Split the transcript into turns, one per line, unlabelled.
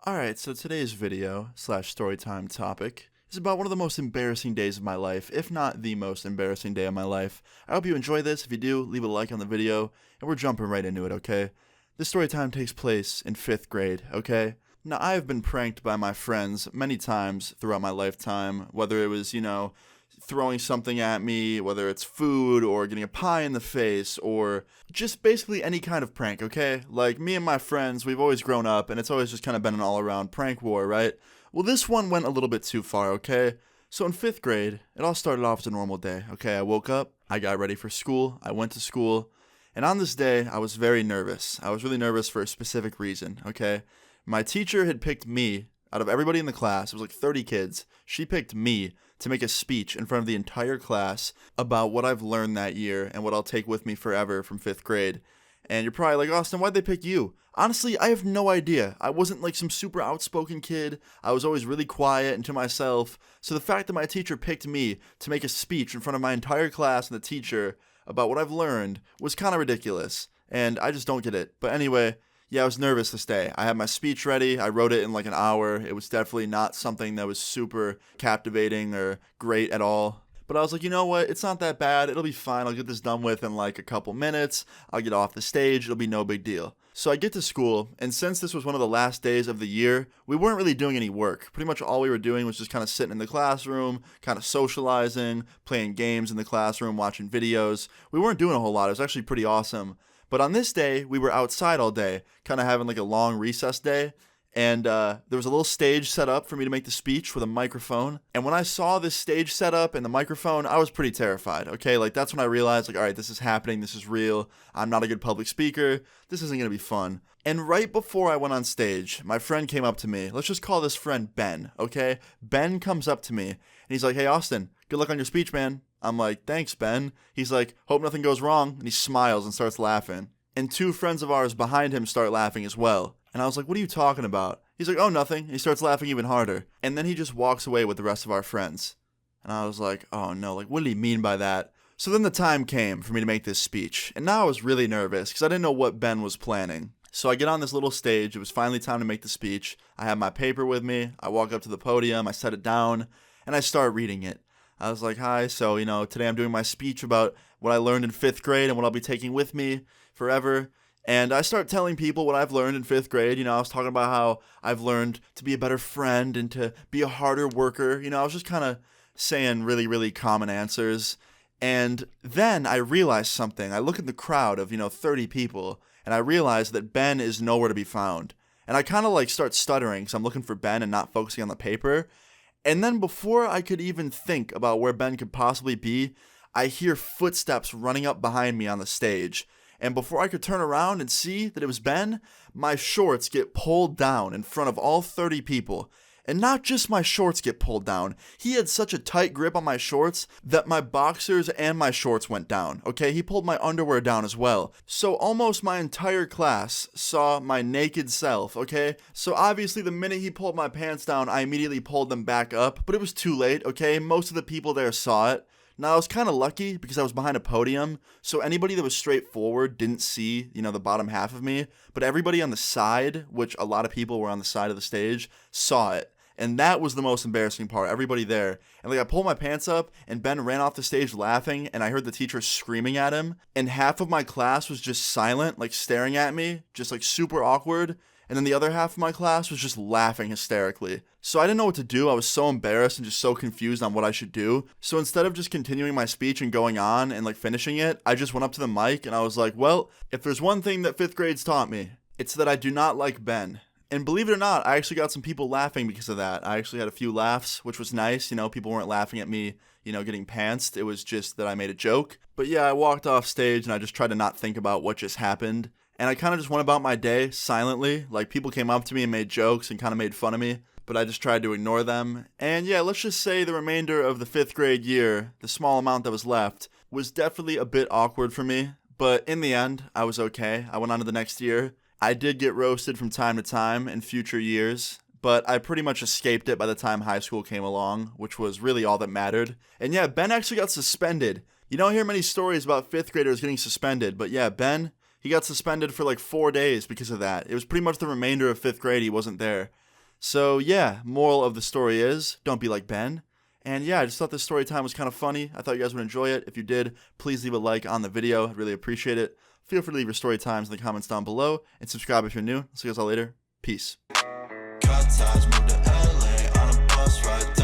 Alright, so today's video slash storytime topic is about one of the most embarrassing days of my life, if not the most embarrassing day of my life. I hope you enjoy this. If you do, leave a like on the video, and we're jumping right into it, okay? This storytime takes place in 5th grade, okay? Now, I have been pranked by my friends many times throughout my lifetime, whether it was, throwing something at me, whether it's food or getting a pie in the face or just basically any kind of prank, okay? Like me and my friends, we've always grown up and it's always just kind of been an all-around prank war, right? Well, this one went a little bit too far, okay? So in 5th grade, it all started off as a normal day, okay? I woke up, I got ready for school, I went to school, and on this day, I was very nervous. I was really nervous for a specific reason, okay? My teacher had picked me out of everybody in the class. It was like 30 kids. She picked me to make a speech in front of the entire class about what I've learned that year and what I'll take with me forever from 5th grade. And you're probably like, Austin, why'd they pick you? Honestly, I have no idea. I wasn't like some super outspoken kid. I was always really quiet and to myself. So the fact that my teacher picked me to make a speech in front of my entire class and the teacher about what I've learned was kind of ridiculous. And I just don't get it. But anyway, yeah, I was nervous this day. I had my speech ready. I wrote it in like an hour. It was definitely not something that was super captivating or great at all. But I was like, you know what? It's not that bad. It'll be fine. I'll get this done with in like a couple minutes. I'll get off the stage. It'll be no big deal. So I get to school, and since this was one of the last days of the year, we weren't really doing any work. Pretty much all we were doing was just kind of sitting in the classroom, kind of socializing, playing games in the classroom, watching videos. We weren't doing a whole lot. It was actually pretty awesome. But on this day, we were outside all day, kind of having like a long recess day. And there was a little stage set up for me to make the speech with a microphone. And when I saw this stage set up and the microphone, I was pretty terrified, okay? Like, that's when I realized, like, all right, this is happening. This is real. I'm not a good public speaker. This isn't going to be fun. And right before I went on stage, my friend came up to me. Let's just call this friend Ben, okay? Ben comes up to me, and he's like, hey, Austin, good luck on your speech, man. I'm like, thanks, Ben. He's like, hope nothing goes wrong. And he smiles and starts laughing. And two friends of ours behind him start laughing as well. And I was like, what are you talking about? He's like, oh, nothing. He starts laughing even harder. And then he just walks away with the rest of our friends. And I was like, oh no, like, what did he mean by that? So then the time came for me to make this speech. And now I was really nervous because I didn't know what Ben was planning. So I get on this little stage. It was finally time to make the speech. I have my paper with me. I walk up to the podium. I set it down. And I start reading it. I was like, hi, so, today I'm doing my speech about what I learned in 5th grade and what I'll be taking with me forever. And I start telling people what I've learned in 5th grade. I was talking about how I've learned to be a better friend and to be a harder worker. I was just kind of saying really, really common answers. And then I realized something. I look at the crowd of, 30 people, and I realize that Ben is nowhere to be found. And I kind of like start stuttering because I'm looking for Ben and not focusing on the paper. And then before I could even think about where Ben could possibly be, I hear footsteps running up behind me on the stage. And before I could turn around and see that it was Ben, my shorts get pulled down in front of all 30 people. And not just my shorts get pulled down. He had such a tight grip on my shorts that my boxers and my shorts went down. Okay, he pulled my underwear down as well. So almost my entire class saw my naked self, okay? So obviously the minute he pulled my pants down, I immediately pulled them back up. But it was too late, okay? Most of the people there saw it. Now, I was kind of lucky because I was behind a podium, so anybody that was straight forward didn't see, the bottom half of me, but everybody on the side, which a lot of people were on the side of the stage, saw it. And that was the most embarrassing part, everybody there. And like I pulled my pants up, and Ben ran off the stage laughing, and I heard the teacher screaming at him, and half of my class was just silent, like staring at me, just like super awkward. And then the other half of my class was just laughing hysterically. So I didn't know what to do. I was so embarrassed and just so confused on what I should do. So instead of just continuing my speech and going on and like finishing it, I just went up to the mic and I was like, well, if there's one thing that 5th grade's taught me, it's that I do not like Ben. And believe it or not, I actually got some people laughing because of that. I actually had a few laughs, which was nice. People weren't laughing at me, getting pantsed. It was just that I made a joke. But yeah, I walked off stage and I just tried to not think about what just happened. And I kind of just went about my day silently. Like, people came up to me and made jokes and kind of made fun of me, but I just tried to ignore them. And yeah, let's just say the remainder of the 5th grade year, the small amount that was left, was definitely a bit awkward for me. But in the end, I was okay. I went on to the next year. I did get roasted from time to time in future years, but I pretty much escaped it by the time high school came along, which was really all that mattered. And yeah, Ben actually got suspended. You don't hear many stories about 5th graders getting suspended, but yeah, He got suspended for like 4 days because of that. It was pretty much the remainder of 5th grade he wasn't there. So yeah, moral of the story is don't be like Ben. And yeah, I just thought this story time was kind of funny. I thought you guys would enjoy it. If you did, please leave a like on the video. I'd really appreciate it. Feel free to leave your story times in the comments down below and subscribe if you're new. See you guys all later. Peace. Cut ties, move to LA on a bus ride.